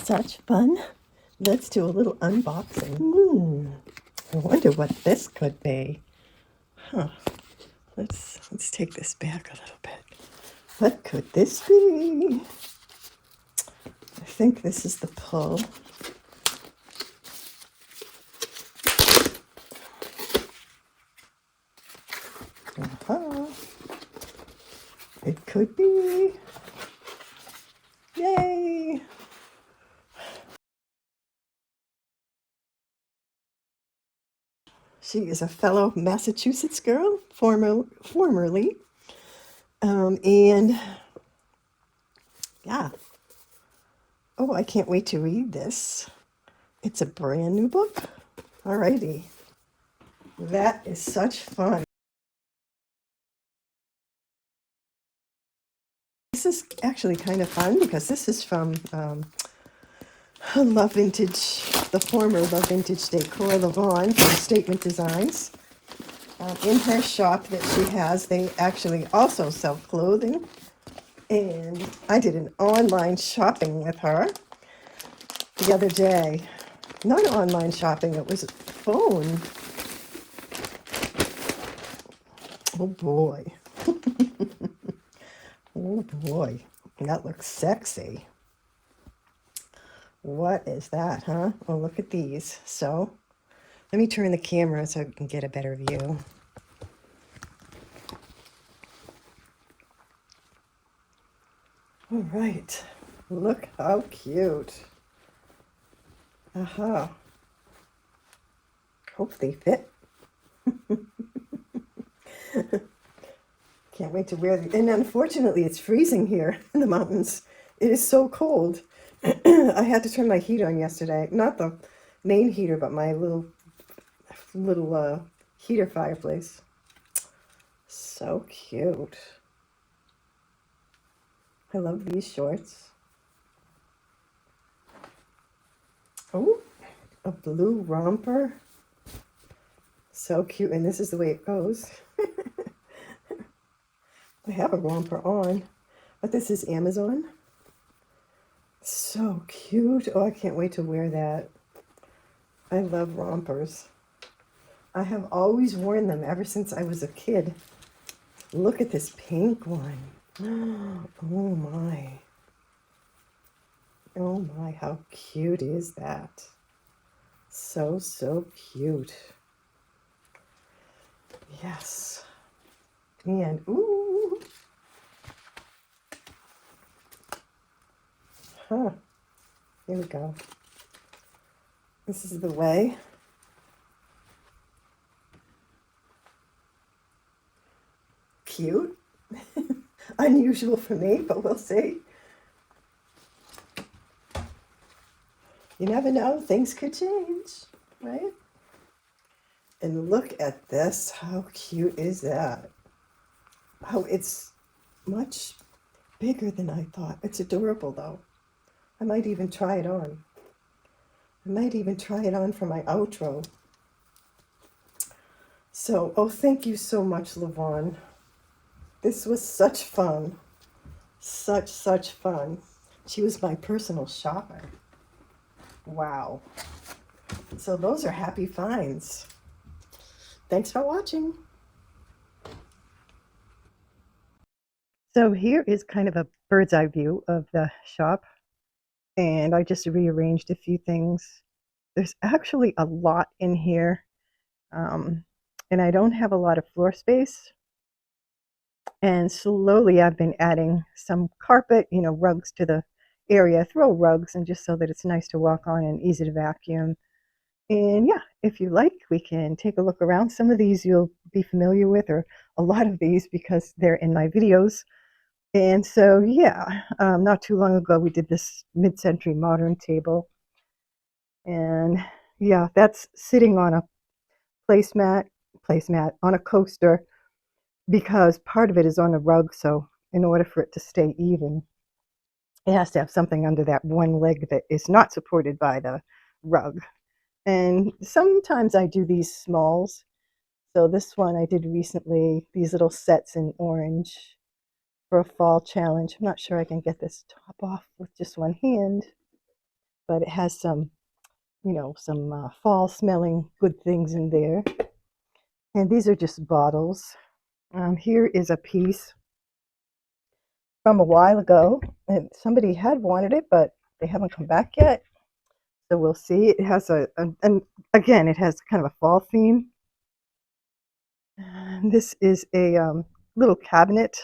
such fun. Let's do a little unboxing. I wonder what this could be. Huh. Let's take this back a little bit. What could this be? I think this is the pull. It could be. Yay! She is a fellow Massachusetts girl, formerly. And yeah. Oh, I can't wait to read this. It's a brand new book. Alrighty. That is such fun. This is actually kind of fun because this is from Love Vintage, the former Love Vintage Decor, Lavon from Statement Designs. In her shop that she has, they actually also sell clothing. And I did an online shopping with her the other day. Not online shopping, it was phone. Oh boy. Oh boy, that looks sexy. What is that, huh? Oh, look at these. So, let me turn the camera so I can get a better view. All right, look how cute. Aha. Hope they fit. Can't wait to wear them. And unfortunately, it's freezing here in the mountains. It is so cold. I had to turn my heat on yesterday. Not the main heater, but my little heater fireplace. So cute. I love these shorts. Oh, a blue romper. So cute. And this is the way it goes. I have a romper on, but this is Amazon. So cute. Oh, I can't wait to wear that. I love rompers. I have always worn them ever since I was a kid. Look at this pink one. Oh my. Oh my, how cute is that? So, so cute. Yes. And, ooh. Huh. Here we go. This is the way. Cute. Unusual for me, but we'll see. You never know, things could change, right? And look at this. How cute is that? Oh, it's much bigger than I thought. It's adorable, though. I might even try it on. I might even try it on for my outro. So, oh, thank you so much, Lavon. This was such fun. Such fun. She was my personal shopper. Wow. So those are happy finds. Thanks for watching. So here is kind of a bird's eye view of the shop. And I just rearranged a few things. There's actually a lot in here. And I don't have a lot of floor space. And slowly I've been adding some carpet, rugs to the area, throw rugs, and just so that it's nice to walk on and easy to vacuum. And yeah, if you like, we can take a look around. Some of these you'll be familiar with, or a lot of these because they're in my videos. And so, yeah, not too long ago, we did this mid-century modern table. And yeah, that's sitting on a placemat on a coaster because part of it is on a rug. So in order for it to stay even, it has to have something under that one leg that is not supported by the rug. And sometimes I do these smalls. So this one I did recently, these little sets in orange for a fall challenge. I'm not sure I can get this top off with just one hand, but it has some, some fall smelling good things in there. And these are just bottles. Here is a piece from a while ago, and somebody had wanted it, but they haven't come back yet. So we'll see. It has and again, it has kind of a fall theme. And this is a little cabinet.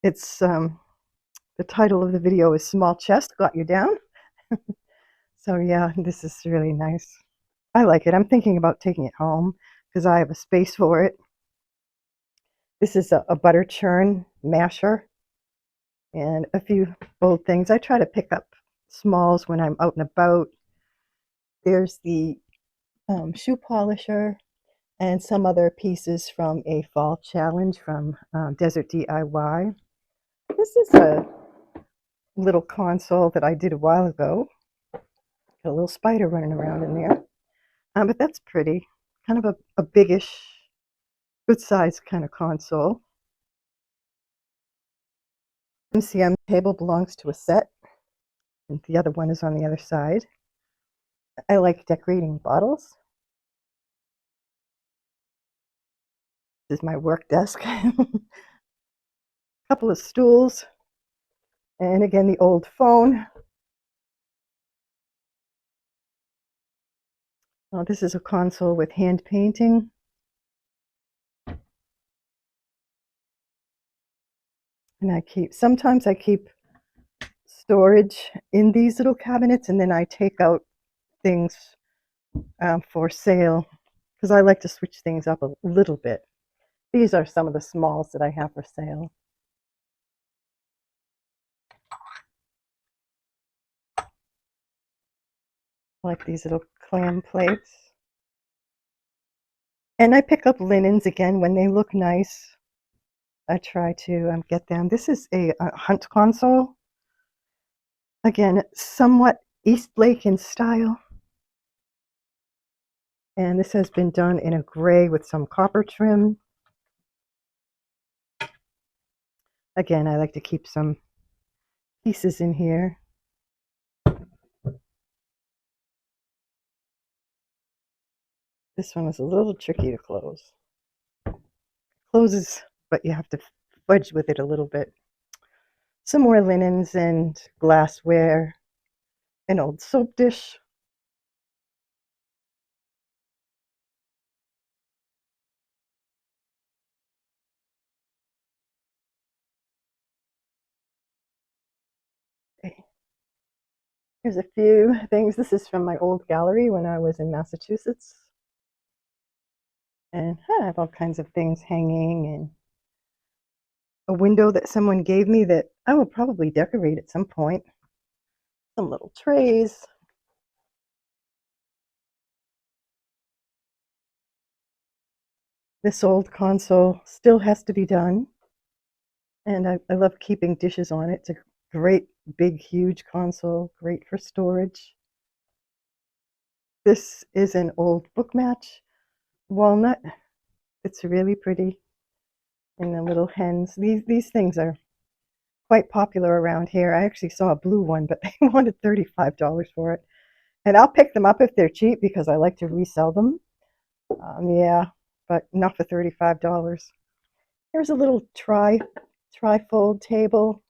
It's the title of the video is Small Chest Got You Down. So yeah, this is really nice. I like it. I'm thinking about taking it home because I have a space for it. This is a butter churn masher and a few old things. I try to pick up smalls when I'm out and about. There's the shoe polisher and some other pieces from a fall challenge from Desert DIY. This is a little console that I did a while ago. Got a little spider running around in there. But that's pretty. Kind of a biggish, good size kind of console. MCM table belongs to a set, and the other one is on the other side. I like decorating bottles. This is my work desk. A couple of stools, and again the old phone. This is a console with hand painting. And sometimes I keep storage in these little cabinets, and then I take out things for sale because I like to switch things up a little bit. These are some of the smalls that I have for sale. I like these little clam plates. And I pick up linens again when they look nice. I try to get them. This is a hunt console. Again, somewhat East Lake in style. And this has been done in a gray with some copper trim. Again, I like to keep some pieces in here. This one is a little tricky to close. Closes, but you have to fudge with it a little bit. Some more linens and glassware, an old soap dish. Here's a few things. This is from my old gallery when I was in Massachusetts. And I have all kinds of things hanging, and a window that someone gave me that I will probably decorate at some point. Some little trays. This old console still has to be done. And I love keeping dishes on it. It's a great, big, huge console, great for storage. This is an old book match walnut. It's really pretty. And the little hens. These things are quite popular around here. I actually saw a blue one, but they wanted $35 for it. And I'll pick them up if they're cheap because I like to resell them. Yeah, but not for $35. Here's a little trifold table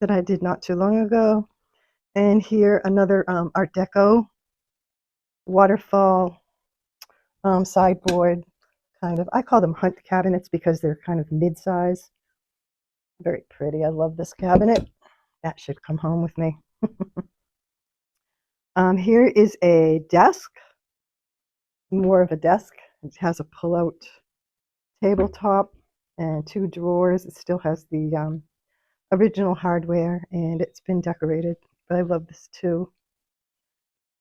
that I did not too long ago. And here another Art Deco waterfall sideboard, kind of. I call them hunt cabinets because they're kind of mid-size. Very pretty. I love this cabinet. That should come home with me. Here is a desk, more of a desk. It has a pull-out tabletop and two drawers. It still has the original hardware, and it's been decorated. But I love this too.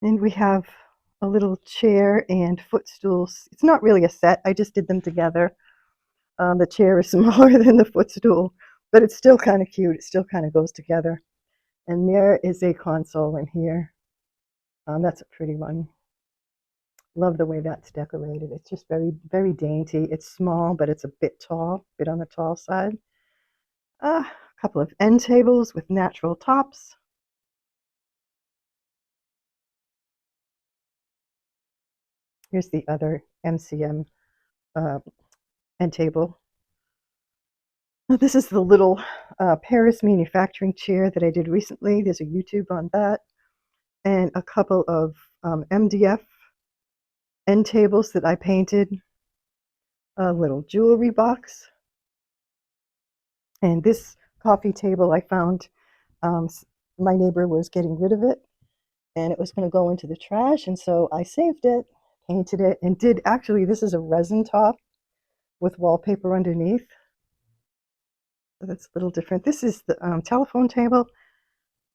And we have a little chair and footstools. It's not really a set. I just did them together. The chair is smaller than the footstool, but it's still kind of cute. It still kind of goes together. And there is a console in here. That's a pretty one. Love the way that's decorated. It's just very, very dainty. It's small, but it's a bit tall, a bit on the tall side. A couple of end tables with natural tops. Here's the other MCM uh, end table. Now, this is the little Paris manufacturing chair that I did recently. There's a YouTube on that, and a couple of MDF end tables that I painted. A little jewelry box, and this coffee table I found. Um, my neighbor was getting rid of it, and it was going to go into the trash, and so I saved it, painted it, and did actually. This is a resin top with wallpaper underneath. So that's a little different. This is the telephone table.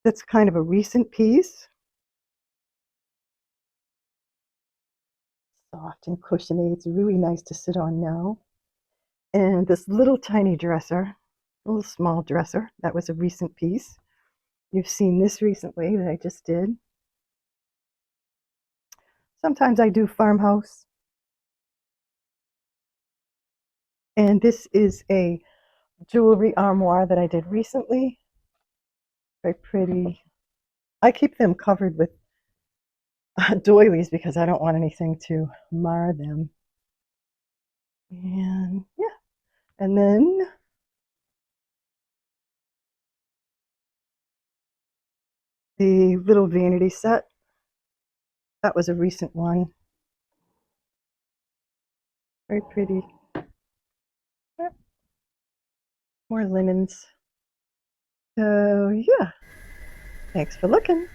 That's kind of a recent piece. Soft and cushiony. It's really nice to sit on now. And this little tiny dresser, a little small dresser, that was a recent piece. You've seen this recently that I just did. Sometimes I do farmhouse. And this is a jewelry armoire that I did recently. Very pretty. I keep them covered with doilies because I don't want anything to mar them. And yeah, and then the little vanity set. That was a recent one. Very pretty. Yep, more linens. So yeah, thanks for looking.